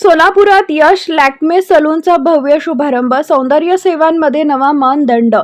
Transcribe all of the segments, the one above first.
सोलापुरात यश लॅक्मे सलूनचा भव्य शुभारंभ. सौंदर्य सेवांमध्ये नवा मानदंड.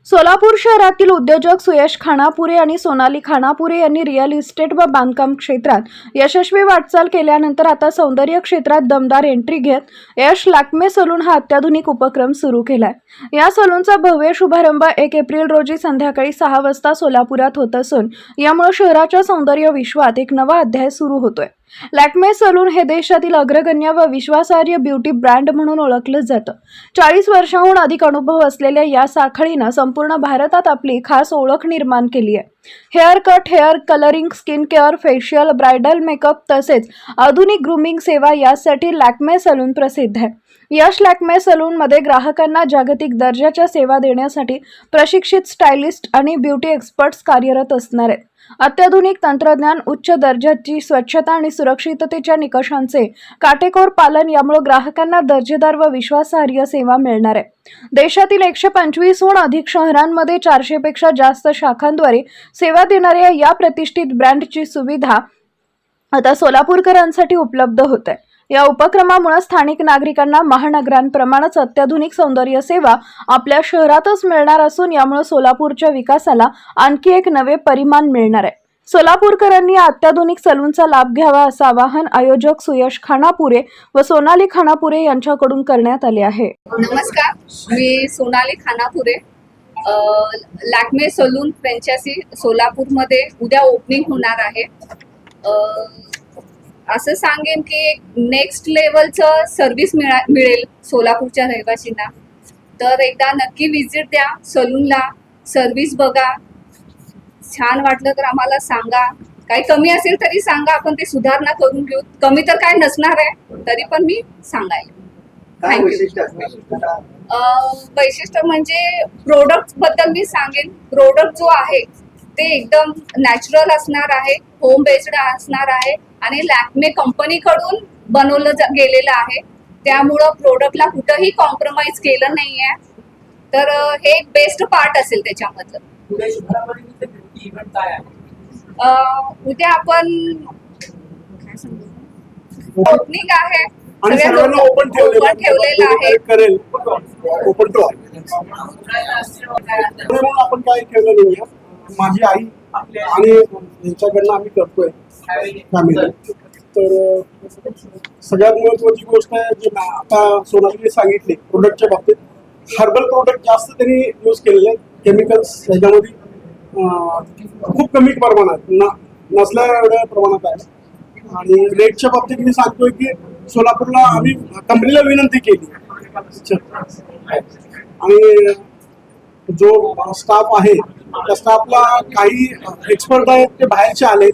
सोलापूर शहरातील उद्योजक सुयश खानापुरे आणि सोनाली खानापुरे यांनी रिअल इस्टेट व बांधकाम क्षेत्रात यशस्वी वाटचाल केल्यानंतर आता सौंदर्य क्षेत्रात दमदार एंट्री घेत यश लॅक्मे सलून हा अत्याधुनिक उपक्रम सुरू केलाय. या सलूनचा भव्य शुभारंभ 1 एप्रिल रोजी संध्याकाळी 6 वाजता सोलापुरात होत असून यामुळे शहराच्या सौंदर्य विश्वात एक नवा अध्याय सुरू होतोय. लॅक्मे सलून हे देशातील अग्रगण्य व विश्वासार्ह ब्युटी ब्रँड म्हणून ओळखलं जातं. 40 वर्षांहून अधिक अनुभव असलेल्या या साखळीनं संपूर्ण भारतात आपली खास ओळख निर्माण केली आहे. Hair cut, hair colouring, skin care, facial, bridal makeup तसेच आधुनिक ग्रूमिंग सेवा यासाठी लॅक्मे सलून प्रसिद्ध आहे. यश लॅक्मे सलूनमध्ये ग्राहकांना जागतिक दर्जाच्या सेवा देण्यासाठी प्रशिक्षित स्टायलिस्ट आणि ब्युटी एक्सपर्ट्स कार्यरत असणार आहेत. अत्याधुनिक तंत्रज्ञान, उच्च दर्जाची स्वच्छता आणि सुरक्षिततेच्या निकषांचे काटेकोर पालन यामुळे ग्राहकांना दर्जेदार व विश्वासार्ह सेवा मिळणार आहे. देशातील 125हून अधिक शहरांमध्ये 400 पेक्षा जास्त शाखांद्वारे सेवा देणाऱ्या या प्रतिष्ठित ब्रँडची सुविधा आता सोलापूरकरांसाठी उपलब्ध होत आहे. या उपक्रमामुळे स्थानिक नागरिकांना महानगरांप्रमाणेच अत्याधुनिक सौंदर्य सेवा आपल्या शहरातच मिळणार असून यामुळे सोलापूरच्या विकासाला आणखी एक नवे परिमाण मिळणार आहे. सोलापूरकरांनी या अत्याधुनिक सलूनचा लाभ घ्यावा असं आवाहन आयोजक सुयश खानापुरे व सोनाली खानापुरे यांच्याकडून करण्यात आले आहे. नमस्कार, मी सोनाली खानापुरे. लॅक्मे सलून फ्रँचायझी सोलापूरमध्ये उद्या ओपनिंग होणार आहे. असं सांगेन की नेक्स्ट लेवलचं सर्व्हिस मिळेल सोलापूरच्या रहिवासींना. तर एकदा नक्की विजिट द्या सलूनला, सर्व्हिस बघा. छान वाटलं तर आम्हाला सांगा. काही कमी असेल तरी सांगा, आपण ते सुधारणा करून घेऊ. कमी तर काय नसणार आहे, तरी पण मी सांगायला. वैशिष्ट्य म्हणजे प्रोडक्ट बद्दल मी सांगेन. प्रोडक्ट जो आहे ते एकदम नॅचरल असणार आहे, होम बेस्ड असणार आहे आणि लॅक्मे कंपनीकडून बनवलं गेलेलं आहे. त्यामुळं प्रोडक्टला कुठंही कॉम्प्रोमाइज केलं नाही आहे. तर हे एक बेस्ट पार्ट असेल त्याच्यामधलं. उद्या आपण ओपनिंग आहे, सगळ्यांना ओपन ठेवलेलं आहे. आपण काय केलं नाहीये. माझी आई आणि यांच्याकडनं आम्ही करतोय फॅमिली. तर सगळ्यात महत्वाची गोष्ट आहे जी आता सोनालीने सांगितली, प्रोडक्टच्या बाबतीत हर्बल प्रोडक्ट जास्त त्यांनी यूज केलेले आहेत. केमिकल्स ह्याच्यामध्ये खूप कमी प्रमाणात नसल्या एवढ्या प्रमाणात आहे. आणि रेटच्या बाबतीत मी सांगतोय की सोलापूरला आम्ही कंपनीला विनंती केली आणि जो स्टाफ आहे त्या स्टाफला काही एक्सपर्ट आहेत ते बाहेरचे आले,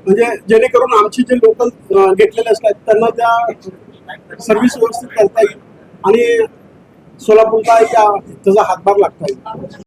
म्हणजे जेणेकरून आमची जे लोकल घेतलेले असतात त्यांना त्या सर्व्हिस व्यवस्थित करता येईल आणि सोलापूरला त्याचा हातभार लागता येईल.